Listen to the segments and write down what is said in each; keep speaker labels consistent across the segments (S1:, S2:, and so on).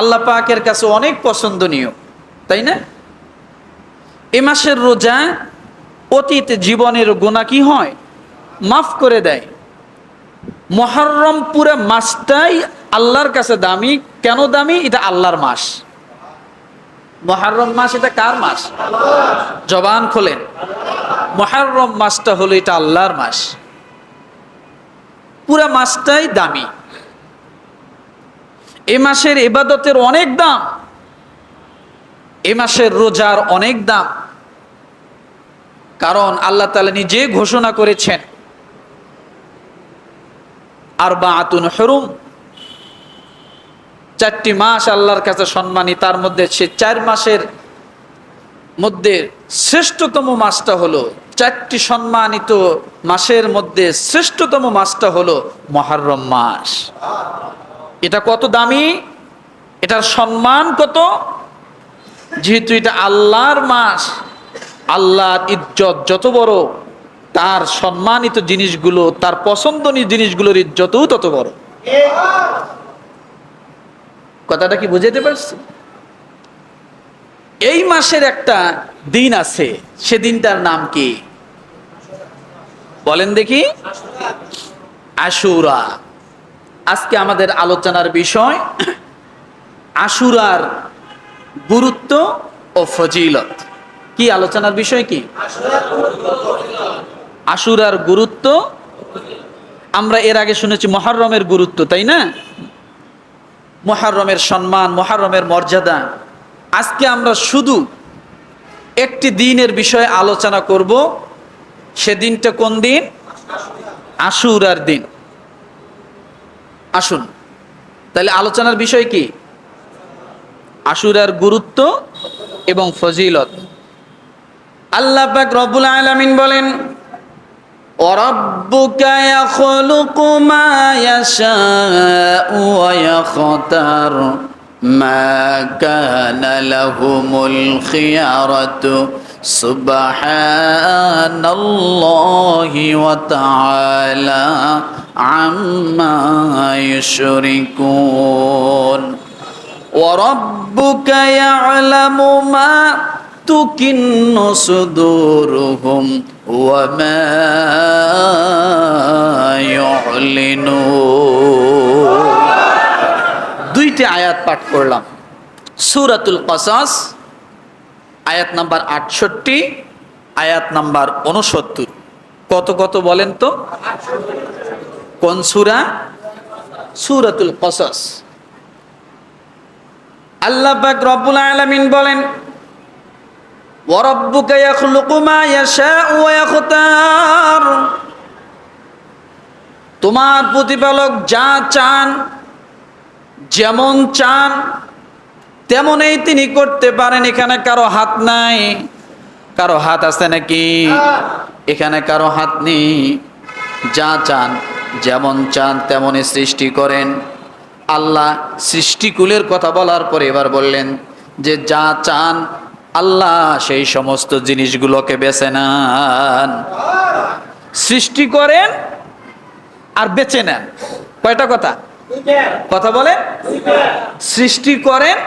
S1: আল্লাহ পাকের কাছে অনেক পছন্দনীয়, তাই না? এ মাসের রোজা অতীত জীবনের গুনাহ কি হয়, মাফ করে দেয়। মুহররম পুরা মাসটাই আল্লাহর কাছে দামি। কেন দামি? এটা আল্লাহর মাস। মুহররম মাস এটা কার মাস? জবান খোলেন। মুহররম মাসটা হলো এটা আল্লাহর মাস। পুরা মাসটাই দামি। এ মাসের ইবাদতের অনেক দাম, এ মাসের রোজার অনেক দাম। কারণ আল্লাহ তাআলা নিজে ঘোষণা করেছেন, আরবাআতুন হুরুম, 4টি মাস আল্লাহর কাছে সম্মানী। তার মধ্যে সে 4 মাসের মধ্যে শ্রেষ্ঠতম মাসটা হলো, 4টি সম্মানিত মাসের মধ্যে শ্রেষ্ঠতম মাসটা হলো মুহররম মাস। এটা কত দামি, এটার সম্মান কত! যেহেতু এটা আল্লাহর মাস, আল্লাহর ইজ্জত যত বড়, তার সম্মানিত জিনিসগুলো, তার পছন্দনীয় জিনিসগুলোর ইজ্জতও তত বড়। কথাটা কি বুঝাইতে পারছি? এই মাসের একটা দিন আছে, সে দিনটার নাম কি বলেন দেখি? আশুরা। আজকে আমাদের আলোচনার বিষয় আশুরার গুরুত্ব ও ফজিলত। কি আলোচনার বিষয়? কি আশুরার গুরুত্ব। আমরা এর আগে শুনেছি মুহররমের গুরুত্ব, তাই না? মুহররমের সম্মান, মুহররমের মর্যাদা। আজকে আমরা শুধু একটি দিনের বিষয়ে আলোচনা করব। সেদিনটা কোন দিন? আশুরার দিন। আসুন তাহলে আলোচনার বিষয় কি? আশুরার গুরুত্ব এবং ফজিলত। আল্লাহ পাক রব্বুল আলামিন বলেন, ওয়ারাব্বুকা ইয়াখলুকু মা ইয়াশাউ ওয়া ইয়াখতার মা কানা লাহুমুল খিয়ারাতু সুবহানাল্লাহি ওয়া তাআলা আম্মা ইউশরিকুন। ওয়ারাব্বুকা ইয়ালামু মা তুকিন্নু সুদুরুহুম ওয়া মা ইউলিনুন। দুইটি আয়াত পাঠ করলাম। সূরাতুল কসাস আয়াত নাম্বার 68, আয়াত নাম্বার 69। কত কত বলেন তো? কোন সূরা? সূরাতুল কসাস। আল্লাহ পাক রব্বুল আলামিন বলেন, ওয়ারাব্বুকা ইয়াখলুকু মা ইয়াশাউ ওয়া ইয়াখতার। তোমার প্রতিপালক যা চান, যেমন চান তেমনই তিনি করতে পারেন। এখানে কারো হাত নাই। কারো হাত আছে নাকি? এখানে কারো হাত নেই। যা চান, যেমন চান তেমনই সৃষ্টি করেন। আল্লাহ সৃষ্টিকুলের কথা বলার পরে এবার বললেন যে যা চান আল্লাহ সেই সমস্ত জিনিসগুলোকে বেছে নেন। সৃষ্টি করেন আর বেছে নেন। কয়টা কথা? কথা বলেন। সৃষ্টি করেন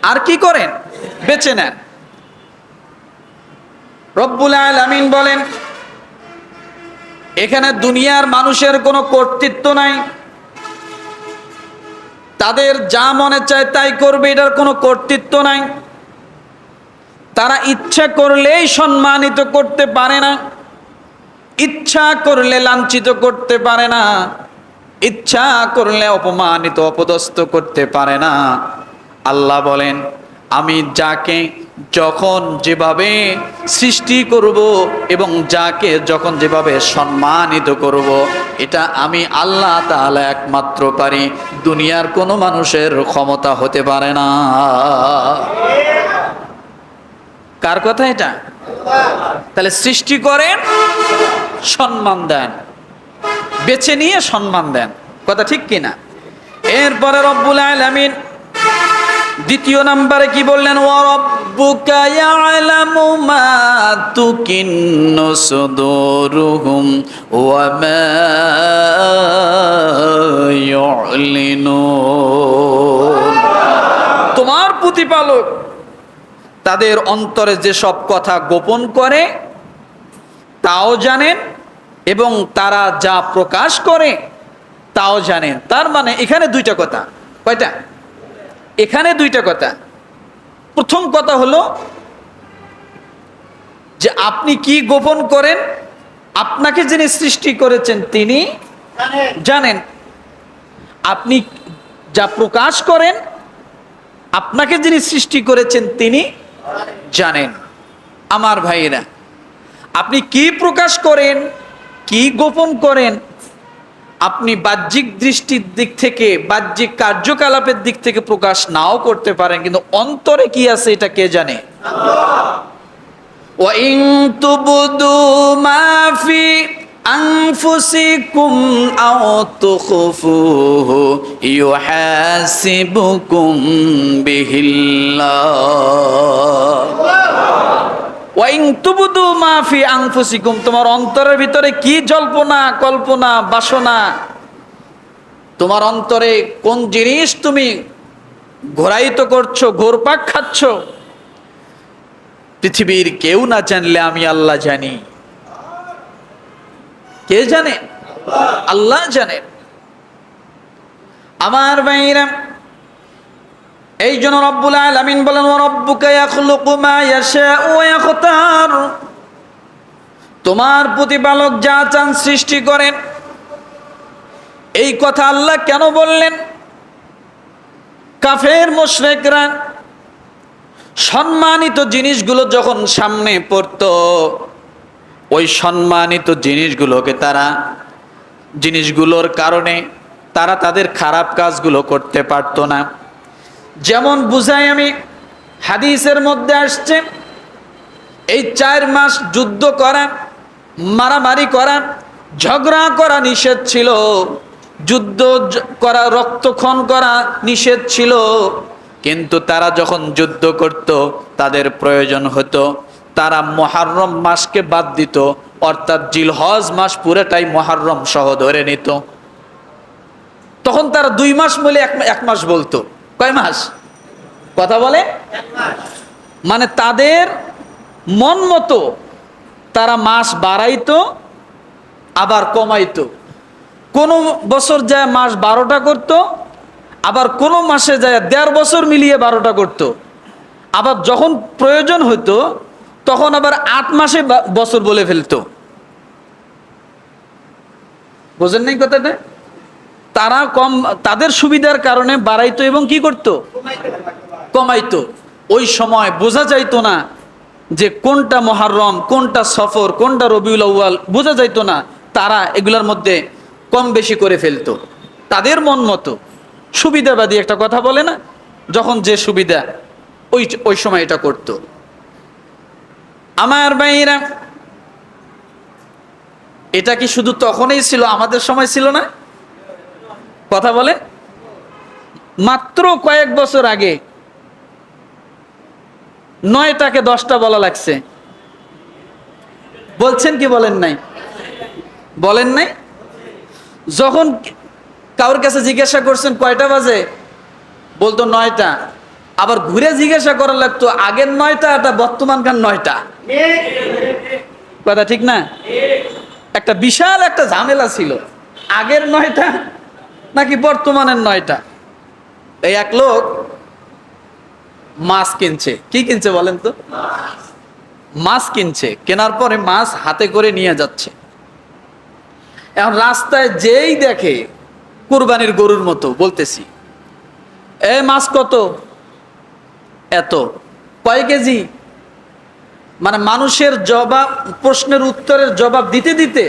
S1: আর কি করেন? বেছে নেন। রব্বুল আলামিন বলেন, এখানে দুনিয়ার মানুষের কোনো কর্তৃত্ব নাই। তাদের যা মনে চায় তাই করবে, এটার কোনো কর্তৃত্ব নাই। তারা ইচ্ছা করলেই সম্মানিত করতে পারে না, ইচ্ছা করলে লাঞ্ছিত করতে পারে না, ইচ্ছা করলে অপমানিত অপদস্থ করতে পারে না। আল্লাহ বলেন, আমি যাকে যখন যেভাবে সৃষ্টি করব এবং যাকে যখন যেভাবে সম্মানিত করব, এটা আমি আল্লাহ তাআলা একমাত্র পারি। দুনিয়ার কোনো মানুষের ক্ষমতা হতে পারে না। কার কথা এটা? তাহলে সৃষ্টি করেন, সম্মান দেন, বেছে নিয়ে সম্মান দেন। কথা ঠিক কিনা? এরপরে রব্বুল আলামিন দ্বিতীয় নম্বরে কি বললেন? ওয়ারাব্বুকা ইয়ালামু মা তুকিন্নু সুদুরুহুম ওয়া মা ইউলিনুন। প্রতিপালক তাদের অন্তরে যে সব কথা গোপন করে তাও জানেন, এবং তারা যা প্রকাশ করে তাও জানেন। তার মানে এখানে দুইটা কথা। কয়টা? এখানে দুইটা কথা। প্রথম কথা হলো যে আপনি কি গোপন করেন, আপনাকে যিনি সৃষ্টি করেছেন তিনি জানেন। আপনি যা প্রকাশ করেন, আপনাকে যিনি সৃষ্টি করেছেন তিনি জানেন। আমার ভাইয়েরা, আপনি কি প্রকাশ করেন, কি গোপন করেন, আপনি বাহ্যিক দৃষ্টির দিক থেকে, বাহ্যিক কার্যকলাপের দিক থেকে প্রকাশ নাও করতে পারেন, কিন্তু অন্তরে কি আছে এটা কে জানে? ওয়া ইন তুবদু মা ফি আনফুসিকুম আও তুখফুহু ইউহাসিবুকুম বিহিল্লাহ। ওয়া ইন তুবদু মা ফি আনফুসিকুম, তোমার অন্তরের ভিতরে কি জল্পনা কল্পনা বাসনা, তোমার অন্তরে কোন জিনিস তুমি ঘোরায়িত করছো, ঘোরপাক খাচ্ছ, পৃথিবীর কেউ না জানলে আমি আল্লাহ জানি। কে জানে? আল্লাহ জানেন। আমার ভাইরা, এই জন্য রব্বুল আলামিন বলেন ওয়া রাব্বুকা ইয়াখলুকু মা ইয়াশাউ ওয়া ইয়াখতার, তোমার প্রতিপালক যা চান সৃষ্টি করেন। এই কথা আল্লাহ কেন বললেন? কাফের মুশরিকরা সম্মানিত জিনিসগুলো যখন সামনে পড়তো, ওই সম্মানিত জিনিসগুলোর কারণে তারা তাদের খারাপ কাজগুলো করতে পারতো না। যেমন বুঝাই আমি, হাদিসের মধ্যে আসছে এই 4 মাস যুদ্ধ করা, মারামারি করা, ঝগড়া করা নিষেধ ছিল, যুদ্ধ করা, রক্তক্ষরণ করা নিষেধ ছিল। কিন্তু তারা যখন যুদ্ধ করত, তাদের প্রয়োজন হতো, তারা মুহররম মাসকে বাদ দিত, অর্থাৎ জিলহজ মাস পুরোটাই মুহররম সহ ধরে নিত। তখন তারা 2 মাস মিলে 1 মাস বলতো। কয় মাস? কথা বলে 1 মাস। মানে তাদের মন মতো তারা মাস বাড়াইতো আবার কমাইতো। কোনো বছর যায় মাস 12টা করত, আবার কোনো মাসে যায় 1.5 বছর মিলিয়ে 12টা করত। আবার যখন প্রয়োজন হতো তখন আবার 8 মাসে বছর বলে ফেলতো। বোঝেন নাই কথাটা? তারা তাদের সুবিধার কারণে বাড়াইতো এবং কি করত? কমাইতো। ওই সময় বোঝা যাইতো না যে কোনটা মুহররম, কোনটা সফর, কোনটা রবিউল আউয়াল, বোঝা যাইতো না। তারা এগুলোর মধ্যে কম বেশি করে ফেলতো তাদের মন মতো। সুবিধাবাদী একটা কথা বলে না, যখন যে সুবিধা ওই সময় এটা করত। আমার ভাইরা, এটা কি শুধু তখনই ছিল, আমাদের সময় ছিল না? কথা বলে, মাত্র কয়েক বছর আগে 9টাকে 10টা বলা লাগছে। বলছেন কি বলেন নাই? বলেন নাই? যখন কারোর কাছে জিজ্ঞাসা করছেন কয়টা বাজে, বলতো 9টা। আবার ঘুরে জিজ্ঞাসা করা লাগতো আগের 9টা এটা বর্তমানকার 9টা। কথা ঠিক না? একটা বিশাল একটা ঝামেলা ছিল, আগের 9টা নাকি বর্তমানের 9টা। এই এক লোক মাছ কিনছে। কি কিনছে বলেন তো? মাছ কিনছে। কেনার পরে মাছ হাতে করে নিয়ে যাচ্ছে। এখন রাস্তায় যেই দেখে কুরবানির গরুর মতো, বলতেছি এ মাছ কত? এত। কয় কেজি? মানে মানুষের জবাব, প্রশ্নের উত্তরের জবাব দিতে দিতে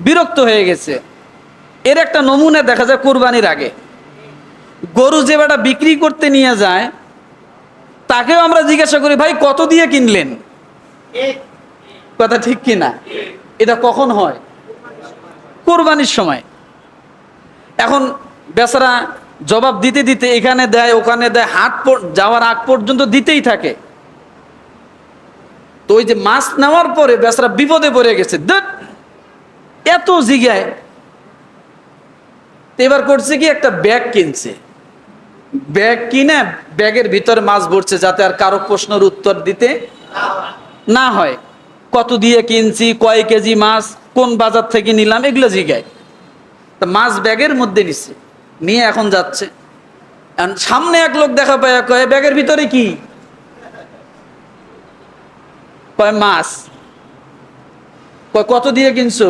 S1: বিরক্ত হয়ে গেছে। এর একটা নমুনা দেখা যায় কুরবানির আগে। গরু যে বেটা বিক্রি করতে নিয়ে যায়, তাকেও আমরা জিজ্ঞাসা করি ভাই কত দিয়ে কিনলেন? কথা ঠিক কিনা? এটা কখন হয়? কুরবানির সময়। এখন বেচারা জবাব দিতে দিতে এখানে দেয় ওখানে দেয়, হাট যাওয়ার আগ পর্যন্ত দিতেই থাকে। তো ওই যে মাছ নেওয়ার পরে বেচারা বিপদে পড়ে গেছে, এত জিগায়। এবার করছে কি, একটা ব্যাগ কিনছে। ব্যাগ কিনে ব্যাগের ভিতরে মাছ ভরছে যাতে আর কারো প্রশ্নের উত্তর দিতে না হয়। কত দিয়ে কিনছি, কয় কেজি মাছ, কোন বাজার থেকে নিলাম, এগুলো জিজ্ঞায়। তা মাছ ব্যাগের মধ্যে নিচ্ছে, নিয়ে এখন যাচ্ছে। সামনে এক লোক দেখা পায়, কয় ব্যাগের ভিতরে কি? কয় মাছ। কয় কত দিয়ে কিনছো?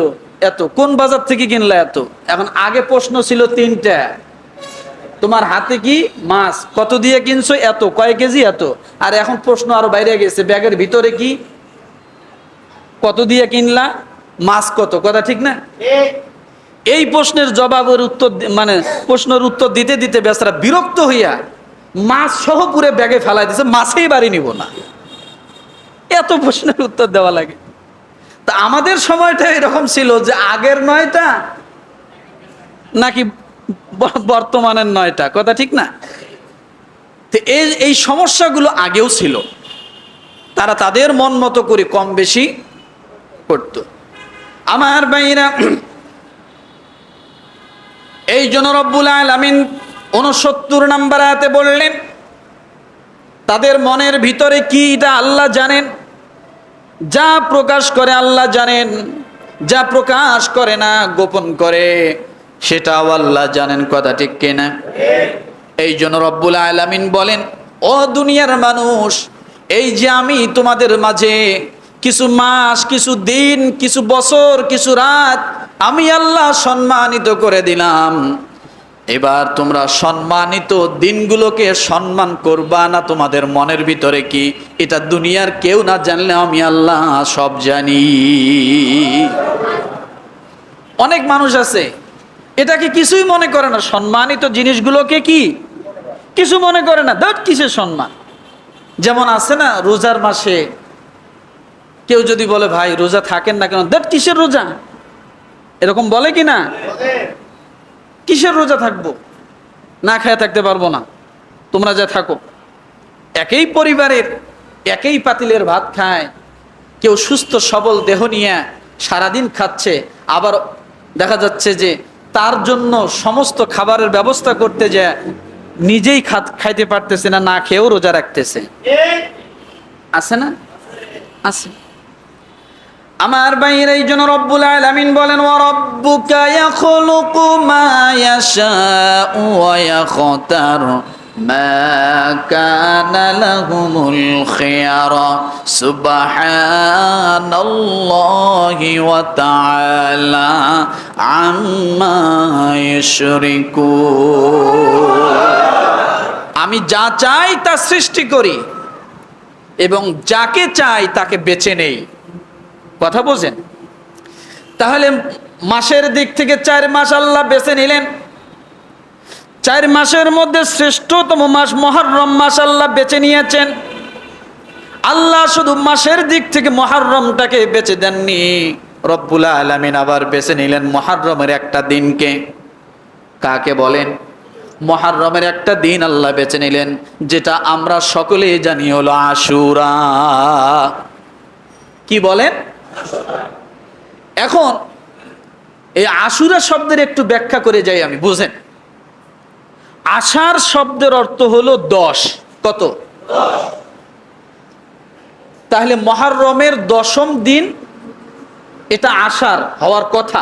S1: এত। কোন বাজার থেকে কিনলা? এত। এখন আগে প্রশ্ন ছিল তিনটা, তোমার হাতে কি? মাছ। কত দিয়ে কিনছো? এত। কয় কেজি? এত। আর এখন প্রশ্ন আরো বাইরে গেছে, ব্যাগের ভিতরে কি? কত দিয়ে কিনলা? মাছ কত? কথা ঠিক না? এই প্রশ্নের জবাবের উত্তর মানে প্রশ্নের উত্তর দিতে দিতে বেচারা বিরক্ত হইয়া মাছ সহ পুরে ব্যাগে ফেলাই দিছে, মাছেই বাড়ি নিব না, এত প্রশ্নের উত্তর দেওয়া লাগে। তা আমাদের সময়টা এরকম ছিল যে আগের 9টা নাকি বর্তমানের 9টা, কথা ঠিক না? তো এই সমস্যাগুলো আগেও ছিল, তারা তাদের মন মতো করে কম বেশি করত। আমার ভাইরা, এই জন্য রব্বুল আলামিন 69 নম্বর আয়াতে বললেন, তাদের মনের ভিতরে কি এটা আল্লাহ জানেন। যা প্রকাশ করে আল্লাহ জানেন, যা প্রকাশ করে না, গোপন করে, সেটাও আল্লাহ জানেন, কথা ঠিক কিনা? এই জন্য রব্বুল আলামিন বলেন, ও দুনিয়ার মানুষ, এই যে আমি তোমাদের মাঝে কিছু মাস, কিছু দিন, কিছু বছর, কিছু রাত আমি আল্লাহ সম্মানিত করে দিলাম, এবার তোমরা সম্মানিত দিনগুলোকে সম্মান করবা না? তোমাদের মনের ভিতরে কি এটা দুনিয়ার কেউ না জানলে আমি আল্লাহ সব জানি। অনেক মানুষ আছে এটাকে কিছুই মনে করে না, সম্মানিত জিনিসগুলোকে কি কিছু মনে করে না, দেখ কিসের সম্মান। যেমন আছে না, রোজার মাসে কেউ যদি বলে ভাই রোজা থাকেন না কেন, দেখ কিসের রোজা, এরকম বলে কি না? কিসের রোজা থাকবো, না খেয়ে থাকতে পারবো না, তোমরা যা থাকো। একই পরিবারের একই পাতিলের ভাত খায়, কেউ সুস্থ সবল দেহ নিয়ে সারাদিন খাচ্ছে, আবার দেখা যাচ্ছে যে তার জন্য সমস্ত খাবারের ব্যবস্থা করতে যায় নিজেই খাইতে পারতেছে না, না খেয়েও রোজা রাখতেছে। আছে না? আছে। আমার বাইরে এই জন্য রব্বুল আলামিন বলেন, ওয়া রাব্বুকা ইয়াখলুকু মা ইয়াশাউ ওয়া ইয়াখতার মা কানা লাহুমুল খিয়ারা সুবহানাল্লাহি ওয়া তাআলা আম্মা ইউশরিকুন। আমি যা চাই তা সৃষ্টি করি এবং যাকে চাই তাকে বেছে নেই। কথা বোঝেন? তাহলে মাসের দিক থেকে 4 মাস আল্লাহ বেছে নিলেন, 4 মাসের মধ্যে শ্রেষ্ঠতম মাস মুহররম মাস আল্লাহ বেছে নিয়েছেন। আল্লাহ শুধু মাসের দিক থেকে মুহররমটাকে বেছে দেননি, রব্বুল আলামিন আবার বেছে নিলেন মুহররমের একটা দিনকে। কাকে বলেন? মুহররমের একটা দিন আল্লাহ বেছে নিলেন, যেটা আমরা সকলেই জানি হলো আশুরা। কি বলেন? এখন এই আশুরা শব্দের একটু ব্যাখ্যা করে যাই আমি, বুঝেন। আষাঢ় শব্দের অর্থ হলো 10। কত? 10। তাহলে মুহররমের 10ম দিন এটা আষাঢ় হওয়ার কথা।